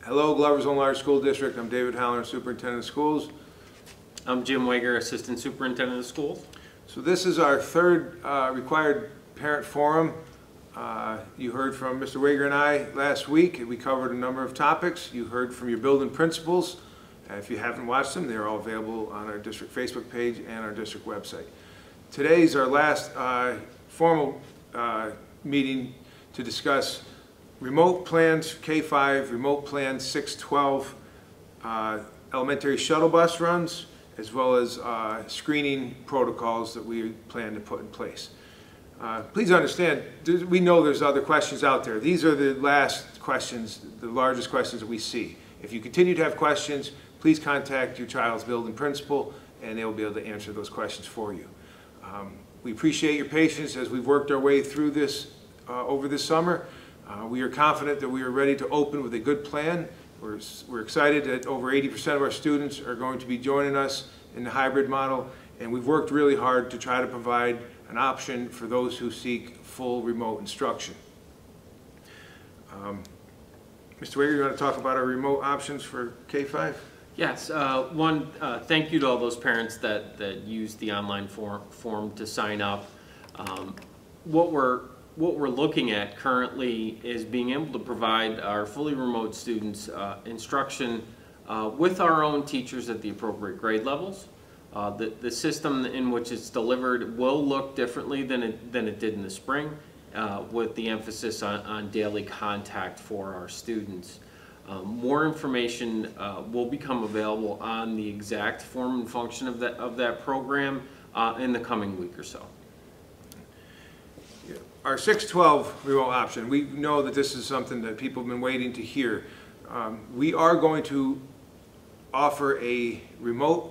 Hello, Glover's Own Large School District. I'm David Haller, Superintendent of Schools. I'm Jim Wager, Assistant Superintendent of Schools. So this is our third required parent forum. You heard from Mr. Wager and I last week. We covered a number of topics. You heard from your building principals. If you haven't watched them, they're all available on our district Facebook page and our district website. Today's our last formal meeting to discuss remote plans K-5, remote plans 6-12, elementary shuttle bus runs, as well as screening protocols that we plan to put in place. Please understand, we know there's other questions out there. These are the last questions, the largest questions that we see. If you continue to have questions, please contact your child's building principal and they'll be able to answer those questions for you. We appreciate your patience as we've worked our way through this over this summer. We are confident that we are ready to open with a good plan. We're excited that over 80% of our students are going to be joining us in the hybrid model, and we've worked really hard to try to provide an option for those who seek full remote instruction. Mr. Wager, you want to talk about our remote options for K-5? Yes. Thank you to all those parents that used the online form to sign up. What we're looking at currently is being able to provide our fully remote students instruction with our own teachers at the appropriate grade levels. The system in which it's delivered will look differently than it did in the spring, with the emphasis on daily contact for our students. More information will become available on the exact form and function of that program in the coming week or so. Our 6-12 remote option, we know that this is something that people have been waiting to hear. We are going to offer a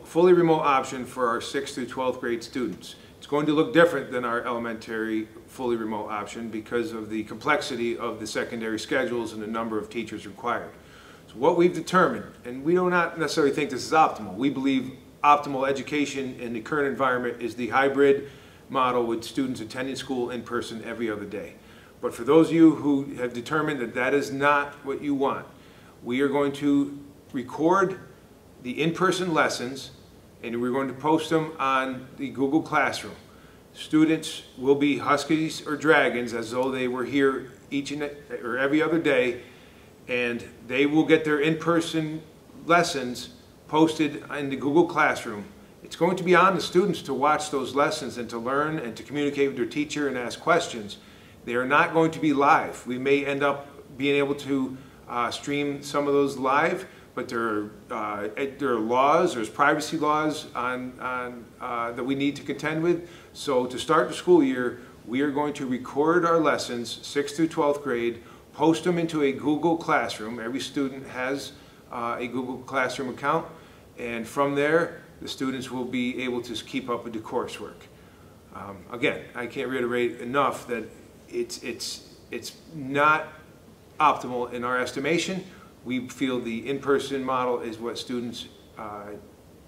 fully remote option for our 6th through 12th grade students. It's going to look different than our elementary fully remote option because of the complexity of the secondary schedules and the number of teachers required. So what we've determined, and we do not necessarily think this is optimal, we believe optimal education in the current environment is the hybrid model with students attending school in person every other day. But for those of you who have determined that that is not what you want, we are going to record the in-person lessons and we're going to post them on the Google Classroom. Students will be Huskies or Dragons as though they were here each or every other day, and they will get their in-person lessons posted in the Google Classroom. It's going to be on the students to watch those lessons and to learn and to communicate with their teacher and ask questions. They are not going to be live. We may end up being able to stream some of those live, but there are laws, there's privacy laws that we need to contend with. So to start the school year, we are going to record our lessons, 6th through 12th grade, post them into a Google Classroom. Every student has a Google Classroom account, and from there, the students will be able to keep up with the coursework. Again, I can't reiterate enough that it's not optimal in our estimation. We feel the in-person model is what students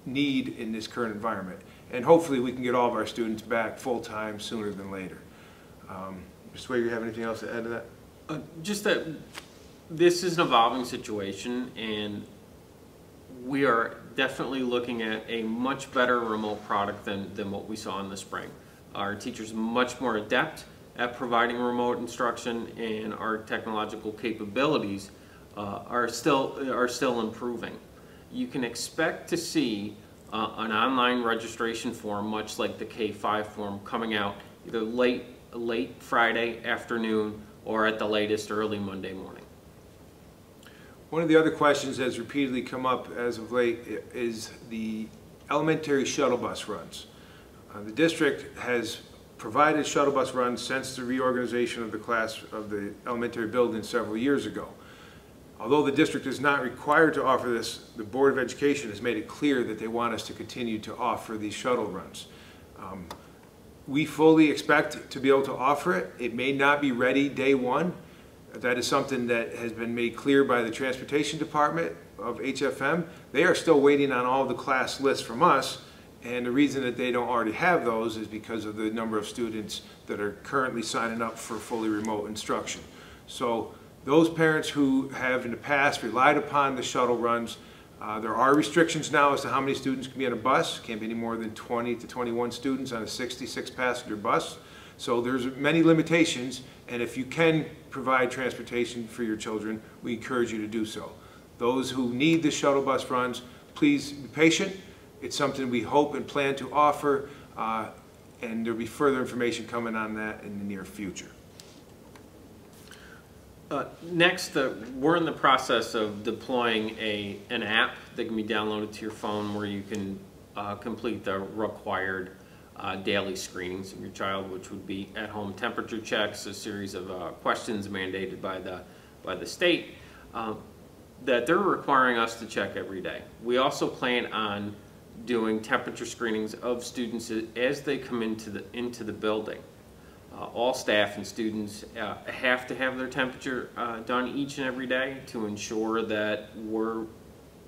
need in this current environment. And hopefully we can get all of our students back full-time sooner than later. Mr. Wager, you have anything else to add to that? Just that this is an evolving situation, and we are definitely looking at a much better remote product than what we saw in the spring. Our teachers are much more adept at providing remote instruction, and our technological capabilities are still improving. You can expect to see an online registration form, much like the K-5 form, coming out either late Friday afternoon or at the latest early Monday morning. One of the other questions that has repeatedly come up as of late is the elementary shuttle bus runs. The district has provided shuttle bus runs since the reorganization of the elementary building several years ago. Although the district is not required to offer this, the Board of Education has made it clear that they want us to continue to offer these shuttle runs. We fully expect to be able to offer it. It may not be ready day one. That is something that has been made clear by the Transportation Department of HFM. They are still waiting on all the class lists from us, and the reason that they don't already have those is because of the number of students that are currently signing up for fully remote instruction. So Those parents who have in the past relied upon the shuttle runs, there are restrictions now as to how many students can be on a bus. Can't be any more than 20 to 21 students on a 66 passenger bus. So there's many limitations, and if you can provide transportation for your children, we encourage you to do so. Those who need the shuttle bus runs, please be patient. It's something we hope and plan to offer, and there'll be further information coming on that in the near future. Next, we're in the process of deploying an app that can be downloaded to your phone where you can complete the required daily screenings of your child, which would be at-home temperature checks, a series of questions mandated by the state that they're requiring us to check every day. We also plan on doing temperature screenings of students as they come into the building. All staff and students have to have their temperature done each and every day to ensure that we're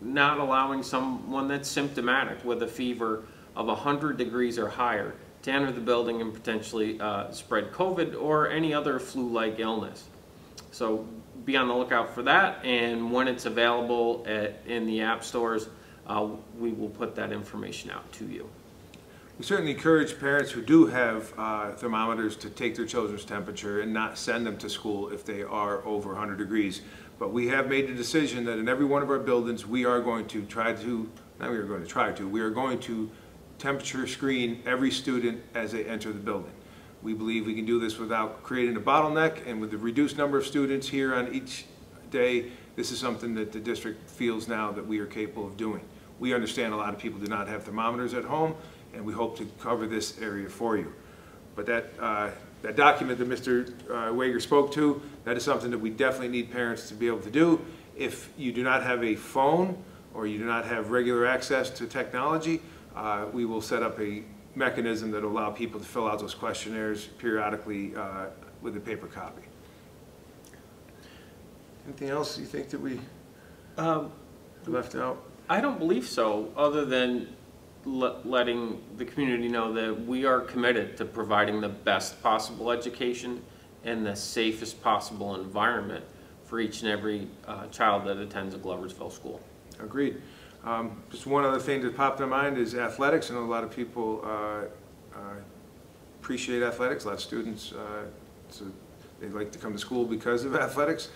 not allowing someone that's symptomatic with a fever of 100 degrees or higher to enter the building and potentially spread COVID or any other flu-like illness. So be on the lookout for that, and when it's available in the app stores, we will put that information out to you. We certainly encourage parents who do have thermometers to take their children's temperature and not send them to school if they are over 100 degrees. But we have made the decision that in every one of our buildings, we are going to we are going to temperature screen every student as they enter the building. We believe we can do this without creating a bottleneck, and with the reduced number of students here on each day, this is something that the district feels now that we are capable of doing. We understand a lot of people do not have thermometers at home, and we hope to cover this area for you. But that document that Mr. Wager spoke to, that is something that we definitely need parents to be able to do. If you do not have a phone or you do not have regular access to technology, we will set up a mechanism that will allow people to fill out those questionnaires periodically with a paper copy. Anything else you think that we left out? I don't believe so, other than letting the community know that we are committed to providing the best possible education and the safest possible environment for each and every child that attends a Gloversville school. Agreed. Just one other thing that popped in mind is athletics. I know a lot of people appreciate athletics. A lot of students, they like to come to school because of athletics.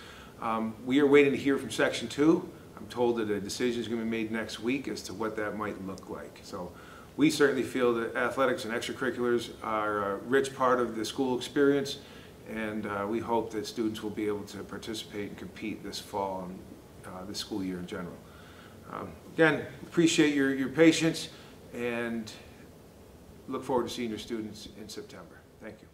We are waiting to hear from Section 2. I'm told that a decision is going to be made next week as to what that might look like. So we certainly feel that athletics and extracurriculars are a rich part of the school experience, and we hope that students will be able to participate and compete this fall and this school year in general. Again, appreciate your patience and look forward to seeing your students in September. Thank you.